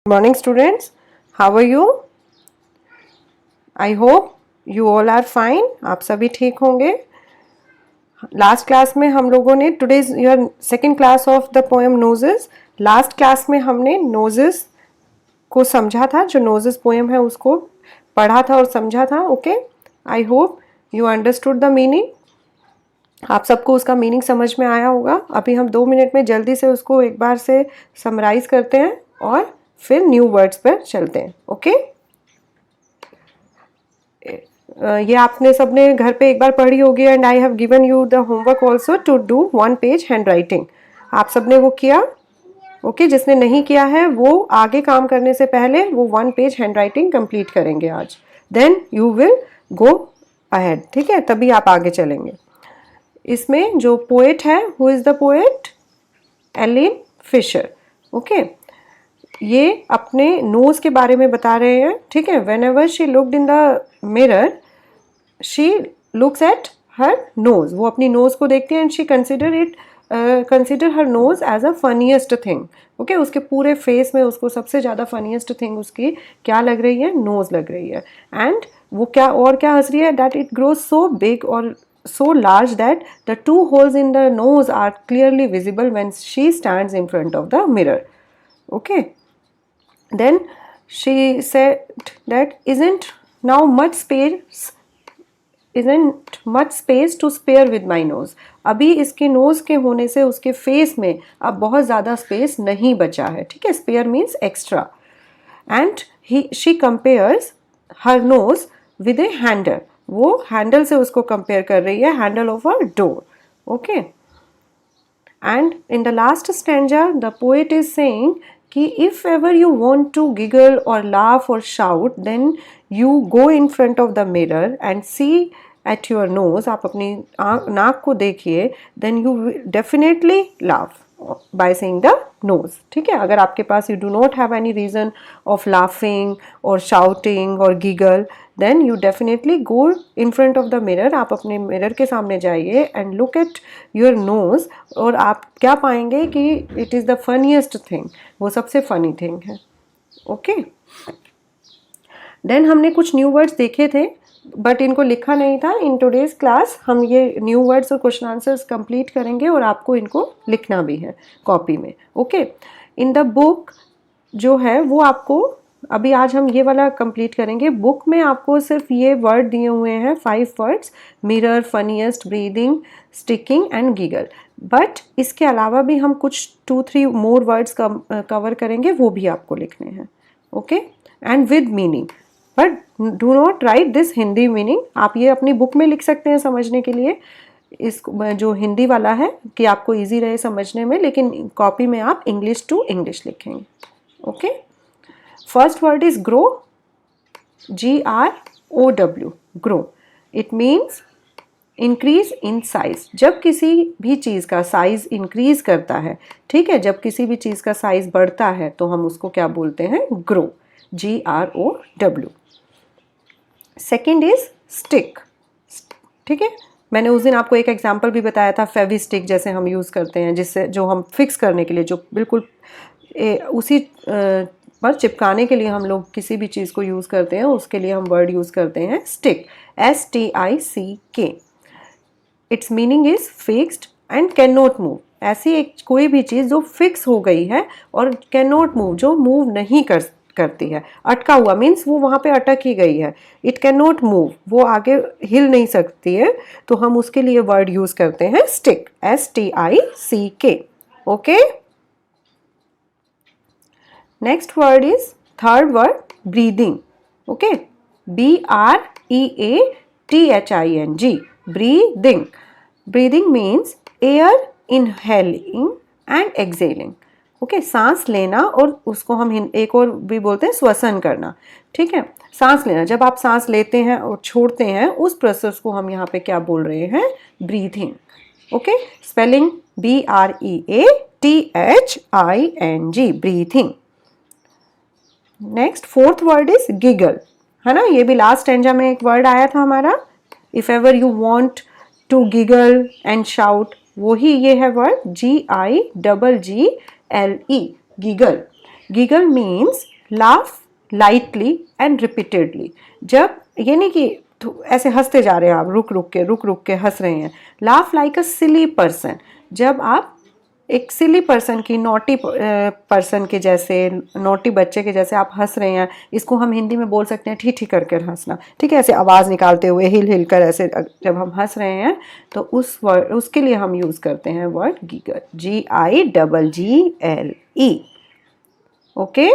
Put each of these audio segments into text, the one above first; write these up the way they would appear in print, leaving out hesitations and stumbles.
Morning students, how are you? I hope you all are fine. आप सभी ठीक होंगे. लास्ट क्लास में हम लोगों ने today's your second class of the poem noses. Last class में हमने नोजेस को समझा था, जो नोजेस पोएम है उसको पढ़ा था और समझा था. Okay, I hope you understood the meaning. आप सबको उसका मीनिंग समझ में आया होगा. अभी हम 2 मिनट में जल्दी से उसको एक बार से समराइज करते हैं और फिर न्यू वर्ड्स पर चलते हैं. ओके, ये आपने सबने घर पे एक बार पढ़ी होगी. And I have given you the homework also to do 1 page hand writing. आप सबने वो किया? ओके, जिसने नहीं किया है वो आगे काम करने से पहले वो 1 पेज हैंड राइटिंग कंप्लीट करेंगे आज. Then you will go ahead. ठीक है, तभी आप आगे चलेंगे. इसमें जो पोएट है, who is the poet? Aileen Fisher. Okay, ये अपने नोज के बारे में बता रहे हैं. ठीक है, whenever she looked in the mirror she looks at her nose. वो अपनी नोज को देखती है and she consider her nose as a funniest thing. Okay, उसके पूरे फेस में उसको सबसे ज़्यादा फनीएस्ट थिंग उसकी क्या लग रही है? नोज लग रही है. एंड वो क्या हंस रही है? That it grows so big और so large that the 2 holes in the nose are clearly visible when she stands in front of the mirror. Okay, then she said that isn't much space to spare with my nose. अभी इसके knows के होने से उसके face में अब बहुत ज़्यादा स्पेस नहीं बचा है. ठीक है, spare means extra. And she compares her nose with a handle. वो हैंडल से उसको कंपेयर कर रही है, handle of a door. Okay, and in the last stanza the poet is saying कि if ever you want to giggle or laugh or shout then you go in front of the mirror and see at your nose. आप अपनी नाक को देखिए, then you definitely laugh by seeing the nose. ठीक है, अगर आपके पास you do not have any reason of laughing or shouting or giggle, then you definitely go in front of the mirror. आप अपने मिरर के सामने जाइए and look at your nose और आप क्या पाएंगे कि it is the funniest thing. वो सबसे funny thing है. Okay. Then हमने कुछ new words देखे थे बट इनको लिखा नहीं था. इन टुडेज क्लास हम ये न्यू वर्ड्स और क्वेश्चन आंसर्स कंप्लीट करेंगे और आपको इनको लिखना भी है कॉपी में. ओके, इन द बुक जो है वो आपको अभी आज हम ये वाला कंप्लीट करेंगे. बुक में आपको सिर्फ ये वर्ड दिए हुए हैं 5 words: mirror, funniest, breathing, sticking and giggle. But इसके अलावा भी हम कुछ 2-3 मोर वर्ड्स कवर करेंगे, वो भी आपको लिखने हैं. Okay, and with meaning. But do not right this Hindi meaning. आप ये अपनी बुक में लिख सकते हैं समझने के लिए, इस जो हिंदी वाला है कि आपको इजी रहे समझने में, लेकिन कॉपी में आप इंग्लिश टू इंग्लिश लिखेंगे. Okay, first word is grow. GROW, grow. It means increase in size. जब किसी भी चीज़ का साइज इंक्रीज करता है, ठीक है, जब किसी भी चीज़ का साइज बढ़ता है तो हम उसको क्या बोलते हैं? Grow. GROW. Second is stick. ठीक है, मैंने उस दिन आपको एक एग्जाम्पल भी बताया था, फेविस्टिक जैसे हम यूज़ करते हैं, जिससे जो हम फिक्स करने के लिए, जो बिल्कुल उसी पर चिपकाने के लिए हम लोग किसी भी चीज़ को यूज़ करते हैं, उसके लिए हम वर्ड यूज़ करते हैं stick. STICK. It's meaning is fixed and can not move. ऐसी एक कोई भी चीज़ जो फिक्स हो गई है और कैन नॉट मूव, जो मूव नहीं करती है. अटका हुआ मीन्स वो वहाँ पे अटक ही गई है. इट कैन नॉट मूव, वो आगे हिल नहीं सकती है, तो हम उसके लिए वर्ड यूज करते हैं stick. STICK. Okay, next word is third word breathing. Okay, BREATHING. Breathing. Breathing means air inhaling and excelling. Okay, सांस लेना और उसको हम एक और भी बोलते हैं श्वसन करना. ठीक है, सांस लेना. जब आप सांस लेते हैं और छोड़ते हैं, उस प्रोसेस को हम यहाँ पे क्या बोल रहे हैं? Breathing. Okay, spelling BREATHING. Breathing. Next fourth word is giggle. है ना, ये भी लास्ट स्टैंजा में एक वर्ड आया था हमारा, if ever you want to giggle and shout, वही ये है word GIGGLE, giggle. Giggle means laugh lightly and repeatedly. जब ये नहीं कि ऐसे हंसते जा रहे हैं आप, रुक रुक के हंस रहे हैं। लाफ लाइक अ सिली पर्सन, जब आप एक सिली पर्सन की, नॉटी पर्सन के जैसे, नॉटी बच्चे के जैसे आप हंस रहे हैं, इसको हम हिंदी में बोल सकते हैं ठी कर कर हंसना, ठीक है, ऐसे आवाज़ निकालते हुए हिल कर ऐसे जब हम हंस रहे हैं तो उस वर्ड, उसके लिए हम यूज़ करते हैं word giggle, GIGGLE। Okay,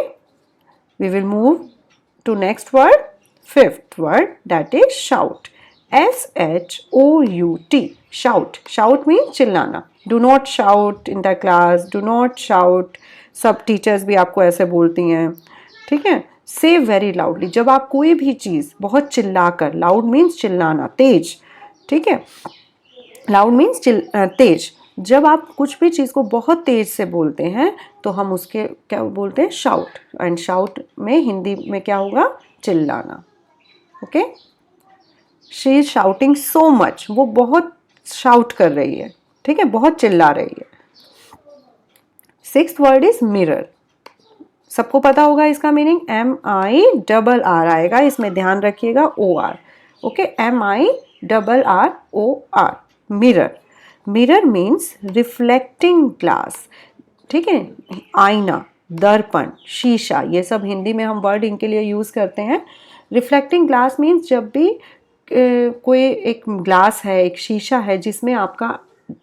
we will move to next word, fifth word, that is shout, SHOUT, shout। shout means चिल्लाना। do not shout in the class, do not shout, सब टीचर्स भी आपको ऐसे बोलती हैं, ठीक है। say very loudly, जब आप कोई भी चीज़ बहुत चिल्लाकर, loud means चिल्लाना, तेज, ठीक है, loud means तेज, जब आप कुछ भी चीज़ को बहुत तेज से बोलते हैं तो हम उसके क्या बोलते हैं, शाउट। एंड शाउट में हिंदी में क्या होगा, चिल्लाना। Okay, she is shouting so much, वो बहुत शाउट कर रही है, ठीक है, बहुत चिल्ला रही है। सिक्स्थ वर्ड इज मिरर, सबको पता होगा इसका मीनिंग, MIRR आएगा, इसमें ध्यान रखिएगा, OR। Okay, MIRROR, mirror. Mirror means reflecting glass, ठीक है, आईना, दर्पण, शीशा, ये सब हिंदी में हम वर्ड इनके लिए यूज़ करते हैं। रिफ्लेक्टिंग ग्लास मीन्स जब भी कोई एक ग्लास है, एक शीशा है जिसमें आपका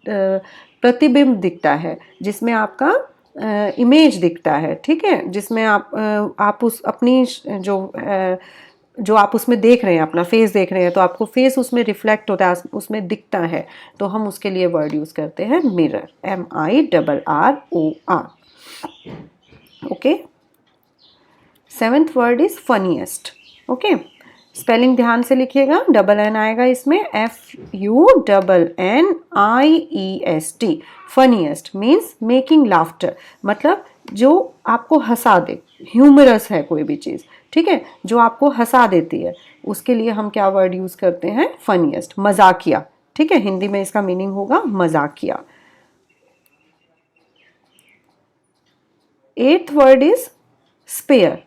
प्रतिबिंब दिखता है, जिसमें आपका इमेज दिखता है, ठीक है, जिसमें आप उस अपनी जो आप उसमें देख रहे हैं, अपना फेस देख रहे हैं, तो आपको फेस उसमें रिफ्लेक्ट होता है, उसमें दिखता है, तो हम उसके लिए वर्ड यूज़ करते हैं mirror, MIRROR। Okay, seventh word is funniest. Okay, spelling ध्यान से लिखिएगा, डबल एन आएगा इसमें, FUNNIEST। Funniest means making laughter, मतलब जो आपको हंसा दे, ह्यूमरस है कोई भी चीज़, ठीक है, जो आपको हंसा देती है, उसके लिए हम क्या वर्ड यूज़ करते हैं, फनीएस्ट, मजाकिया, ठीक है, हिंदी में इसका मीनिंग होगा मजाकिया। Eighth word is spare.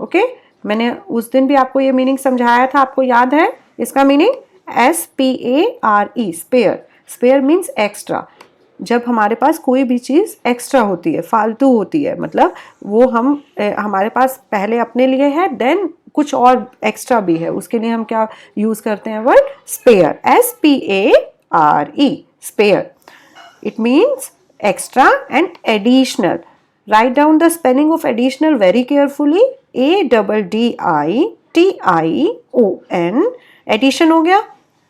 Okay, मैंने उस दिन भी आपको ये मीनिंग समझाया था, आपको याद है इसका meaning, SPARE, spare. Spare means extra, जब हमारे पास कोई भी चीज़ एक्स्ट्रा होती है, फालतू होती है, मतलब वो हमारे पास पहले अपने लिए है, देन कुछ और एक्स्ट्रा भी है, उसके लिए हम क्या यूज़ करते हैं word, spare, SPARE, spare. It means extra and additional. Write down the spelling of additional very carefully, ADDITION, addition हो गया,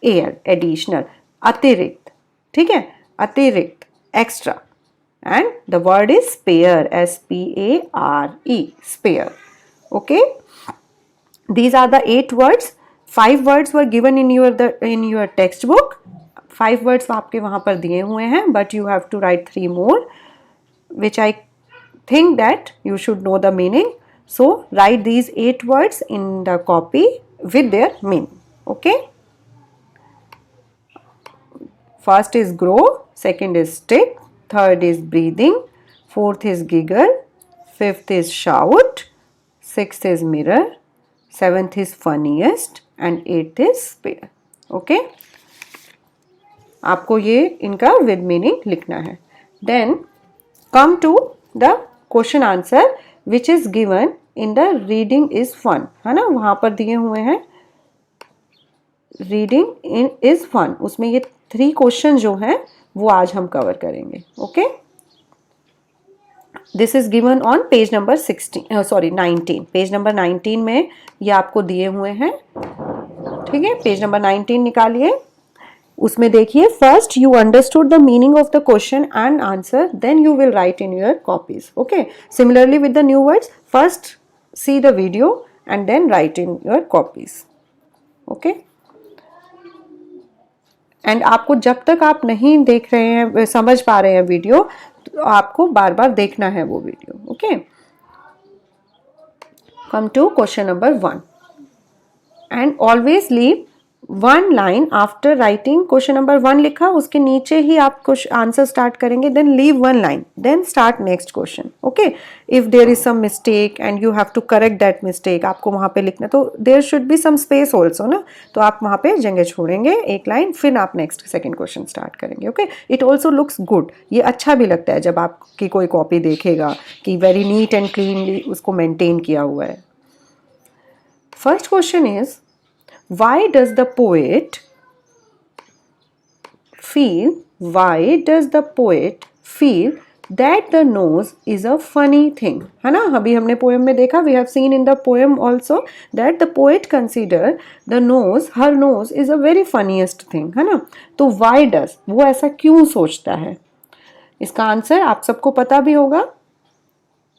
AL, एडिशनल, अतिरिक्त, ठीक है, अतिरिक्त, extra, and the word is spare, SPARE, spare. Okay, these are the 8 words. 5 words were given in your textbook. 5 words आपके वहाँ पर दिए हुए हैं, but you have to write 3 more, which I think that you should know the meaning. So write these 8 words in the copy with their meaning. Okay. First is grow, second is stick, third is breathing, fourth is giggle, fifth is shout, sixth is mirror, seventh is funniest, and eighth is spare. Okay, आपको ये इनका with meaning लिखना है. Then come to the question answer which is given in the reading is fun, है ना, वहाँ पर दिए हुए हैं reading is fun, उसमें ये 3 क्वेश्चन जो हैं वो आज हम कवर करेंगे. Okay, this is given on page number 19. Page number 19 में ये आपको दिए हुए हैं, ठीक है. पेज नंबर 19 निकालिए, उसमें देखिए, first you understood the meaning of the question and answer, then you will write in your copies. Okay, similarly with the new words, first see the video and then write in your copies. Okay, and आपको जब तक आप नहीं देख रहे हैं, समझ पा रहे हैं वीडियो, तो आपको बार बार देखना है वो video. Okay, come to question number 1. And always leave one line after writing question number 1 लिखा, उसके नीचे ही आप कुछ आंसर स्टार्ट करेंगे, then leave one line, then start next question. Okay, if there is some mistake and you have to correct that mistake, आपको वहां पे लिखना, तो there should be some space also ना, तो आप वहां पे जगह छोड़ेंगे एक लाइन, फिर आप नेक्स्ट सेकंड क्वेश्चन स्टार्ट करेंगे. Okay, it also looks good, ये अच्छा भी लगता है जब आपकी कोई कॉपी देखेगा कि वेरी नीट एंड क्लीनली उसको मेंटेन किया हुआ है. First question is, why does the poet feel that the nose is a funny thing? है ना, अभी हमने पोएम में देखा, we have seen in the poem also that the poet consider the nose, her nose is a very funniest thing, है ना. तो why does, वो ऐसा क्यों सोचता है, इसका आंसर आप सबको पता भी होगा.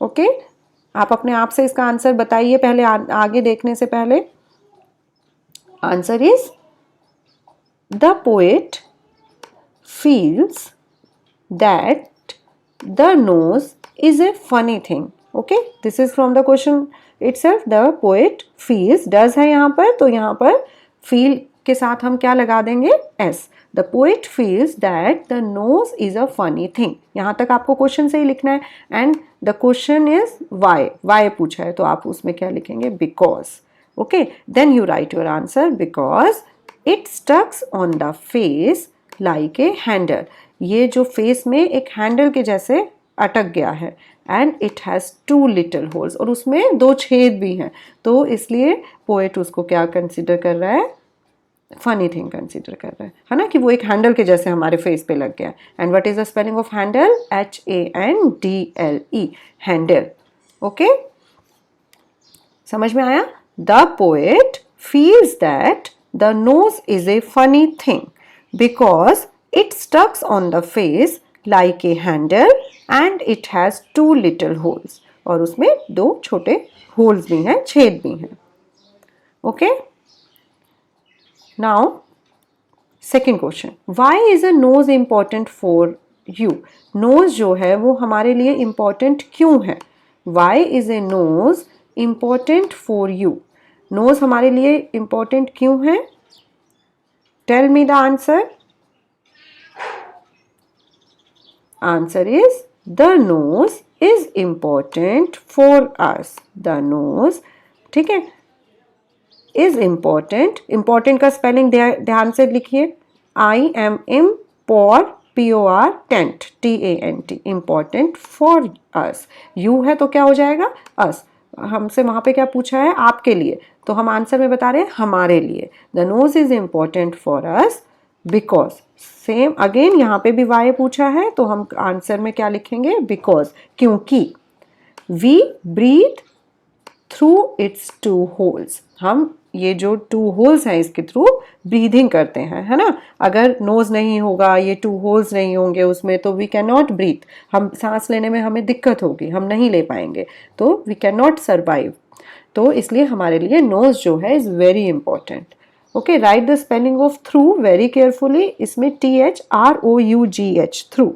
ओके, आप अपने आप से इसका आंसर बताइए पहले, आगे देखने से पहले. Answer is, the poet feels that the nose is a funny thing. Okay, this is from the question itself. The poet feels, does है यहाँ पर, तो यहाँ पर feel के साथ हम क्या लगा देंगे, s. The poet feels that the nose is a funny thing. यहाँ तक आपको क्वेश्चन से ही लिखना है. And the question is why. Why पूछा है, तो आप उसमें क्या लिखेंगे, because. Okay, then you write your answer, because it stuck on the face like a handle. ये जो फेस में एक हैंडल के जैसे अटक गया है. And it has 2 little holes, और उसमें 2 छेद भी हैं, तो इसलिए पोएट उसको क्या कंसिडर कर रहा है, फनी थिंग कंसिडर कर रहा है ना, कि वो एक हैंडल के जैसे हमारे फेस पे लग गया. And what is the spelling of Henle, HANDLE, handle. Okay, समझ में आया. The poet feels that the nose is a funny thing because it stuck on the face like a handle and it has 2 little holes. और उसमें 2 छोटे holes भी हैं, छेद भी हैं. Okay? Now, second question. Why is a nose important for you? Nose जो है वो हमारे लिए important क्यों है? Why is a nose important for you? Nose हमारे लिए important क्यों है? Tell me the answer. Answer is, the nose is important for us. The nose, ठीक है, is important. Important का spelling ध्यान से लिखिए. IMM for POR tent, TANT, important for us. You है तो क्या हो जाएगा, us. हमसे वहाँ पे क्या पूछा है, आपके लिए, तो हम आंसर में बता रहे हैं हमारे लिए. The nose is important for us because, same again यहाँ पे भी वाई पूछा है, तो हम आंसर में क्या लिखेंगे, बिकॉज, क्योंकि. We breathe through its 2 holes, हम ये जो 2 holes हैं इसके थ्रू ब्रीदिंग करते हैं, है ना. अगर नोज नहीं होगा, ये 2 holes नहीं होंगे उसमें, तो वी कैन नॉट ब्रीथ, हम सांस लेने में हमें दिक्कत होगी, हम नहीं ले पाएंगे, तो वी कैन नॉट सर्वाइव. तो इसलिए हमारे लिए नोज जो है is very important. Okay, right the spelling of through very carefully. इसमें THROUGH, थ्रू,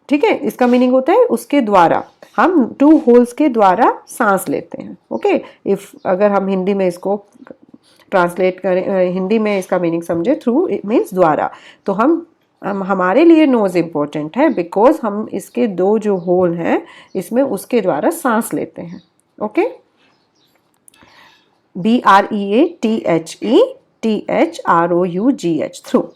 ठीक है, इसका मीनिंग होता है उसके द्वारा, हम 2 holes के द्वारा सांस लेते हैं. ओके, इफ अगर हम हिंदी में इसको ट्रांसलेट करें, हिंदी में इसका मीनिंग समझे, थ्रू इट मीन्स द्वारा, तो हम हमारे लिए नोज इम्पोर्टेंट है बिकॉज हम इसके 2 जो होल हैं इसमें उसके द्वारा सांस लेते हैं. Okay, BREATHETHROUGH, through.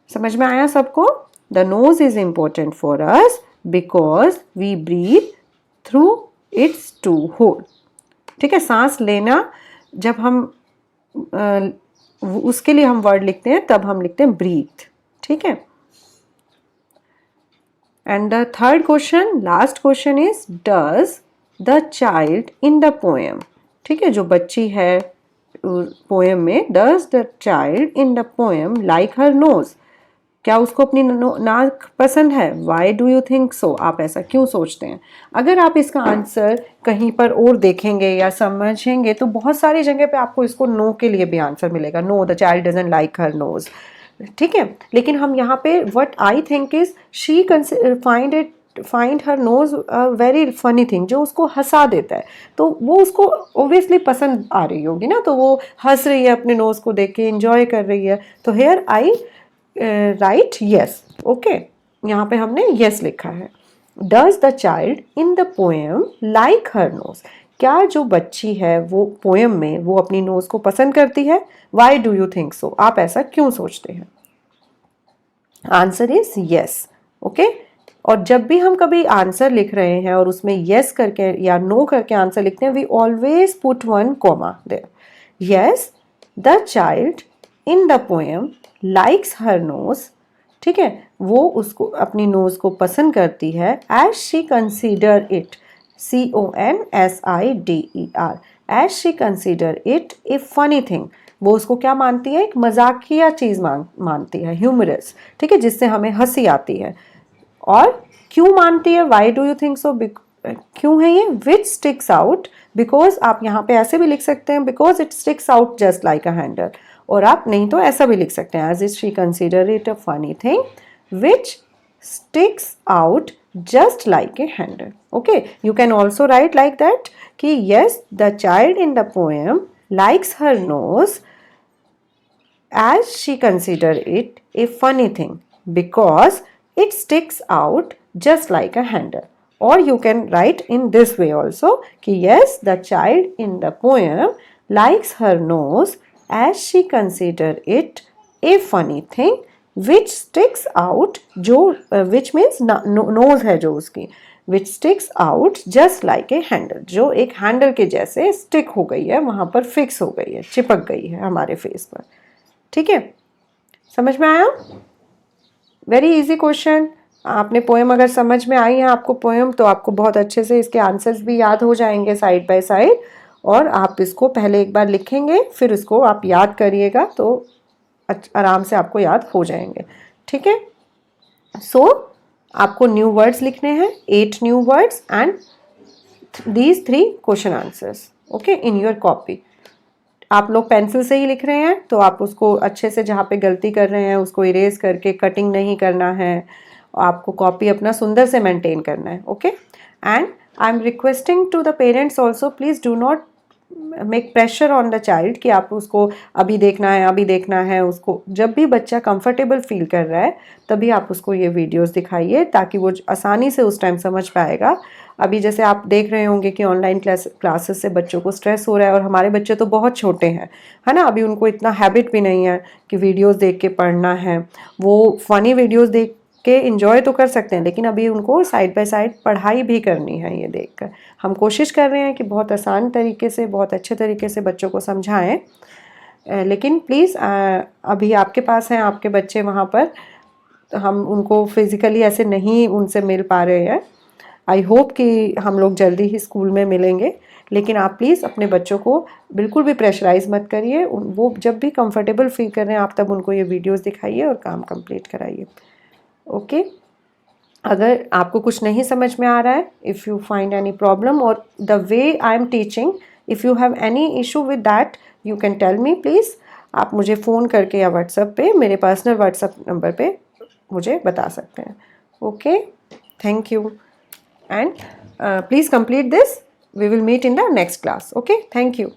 समझ में आया सबको. The nose is important for us because we breathe through its 2 hole. ठीक है, सांस लेना जब हम उसके लिए हम वर्ड लिखते हैं तब हम लिखते हैं ब्रीथ. ठीक है. And the third question, last question is, does the child in the poem, ठीक है, जो बच्ची है पोएम में, does the child in the poem like her knows, क्या उसको अपनी नाक पसंद है? Why do you think so, आप ऐसा क्यों सोचते हैं? अगर आप इसका आंसर कहीं पर और देखेंगे या समझेंगे तो बहुत सारी जगह पे आपको इसको नो के लिए भी आंसर मिलेगा. No, the child doesn't like her nose. ठीक है, लेकिन हम यहाँ पे what I think is she find it find her nose a very funny thing, जो उसको हंसा देता है, तो वो उसको ओबियसली पसंद आ रही होगी ना, तो वो हंस रही है अपने नोज को देख के, इंजॉय कर रही है। तो here I right yes. Okay, यहाँ पे हमने यस लिखा है। Does the child in the poem like her knows, क्या जो बच्ची है वो पोएम में वो अपनी नोज को पसंद करती है? Why do you think so, आप ऐसा क्यों सोचते हैं? Answer is yes. ओके, और जब भी हम कभी आंसर लिख रहे हैं और उसमें यस करके या नो करके आंसर लिखते हैं, we always put one comma there. Yes the child in the poem likes her nose, ठीक है, वो उसको अपनी नोज को पसंद करती है, as she consider it, CONSIDER, as she consider it a funny thing, वो उसको क्या मानती है? एक मजाकिया चीज़ मानती है, ह्यूमरस, ठीक है, जिससे हमें हंसी आती है। और क्यों मानती है? Why do you think so, क्यों है ये? विच स्टिक्स आउट, बिकॉज आप यहाँ पे ऐसे भी लिख सकते हैं, because it sticks out just like a handle, और आप नहीं तो ऐसा भी लिख सकते हैं, as is she consider it a funny thing which sticks out just like a handle. Okay, you can also write like that कि yes the child in the poem likes her nose as she consider it a funny thing because it sticks out just like a handle. Or you can write in this way also कि yes the child in the poem likes her nose as she consider it a funny thing which sticks out, जो which means nose है जो उसकी, which sticks out just like a handle, जो एक handle के जैसे stick हो गई है, वहां पर फिक्स हो गई है, चिपक गई है हमारे फेस पर। ठीक है, समझ में आया? Very easy question. आपने पोएम अगर समझ में आई है आपको पोएम, तो आपको बहुत अच्छे से इसके आंसर्स भी याद हो जाएंगे साइड बाय साइड, और आप इसको पहले एक बार लिखेंगे, फिर इसको आप याद करिएगा, तो आराम से आपको याद हो जाएंगे। ठीक है, सो आपको न्यू वर्ड्स लिखने हैं, 8 new words and these 3 question answers, okay, in your copy. आप लोग पेंसिल से ही लिख रहे हैं, तो आप उसको अच्छे से जहाँ पे गलती कर रहे हैं उसको इरेज करके, कटिंग नहीं करना है, आपको कॉपी अपना सुंदर से मेंटेन करना है। Okay, and I am requesting to the parents also, please do not make pressure on the child कि आप उसको अभी देखना है, अभी देखना है। उसको जब भी बच्चा कंफर्टेबल फील कर रहा है तभी आप उसको ये वीडियोस दिखाइए, ताकि वो आसानी से उस टाइम समझ पाएगा। अभी जैसे आप देख रहे होंगे कि ऑनलाइन क्लासेस से बच्चों को स्ट्रेस हो रहा है, और हमारे बच्चे तो बहुत छोटे हैं, है ना, अभी उनको इतना हैबिट भी नहीं है कि वीडियोज़ देख के पढ़ना है। वो फ़नी वीडियोज़ देख के इंजॉय तो कर सकते हैं, लेकिन अभी उनको साइड बाय साइड पढ़ाई भी करनी है। ये देखकर हम कोशिश कर रहे हैं कि बहुत आसान तरीके से, बहुत अच्छे तरीके से बच्चों को समझाएं, लेकिन प्लीज़ अभी आपके पास हैं आपके बच्चे वहाँ पर, हम उनको फिज़िकली ऐसे नहीं उनसे मिल पा रहे हैं। आई होप कि हम लोग जल्दी ही स्कूल में मिलेंगे, लेकिन आप प्लीज़ अपने बच्चों को बिल्कुल भी प्रेशराइज़ मत करिए। वो जब भी कंफर्टेबल फील कर रहे हैं आप तब उनको ये वीडियोज़ दिखाइए और काम कंप्लीट कराइए। ओके, अगर आपको कुछ नहीं समझ में आ रहा है, if you find any problem or the way I am teaching, if you have any issue with that you can tell me please. आप मुझे फ़ोन करके या व्हाट्सएप पे, मेरे पर्सनल व्हाट्सएप नंबर पे मुझे बता सकते हैं। Okay, thank you and please complete this. We will meet in the next class. Okay, thank you.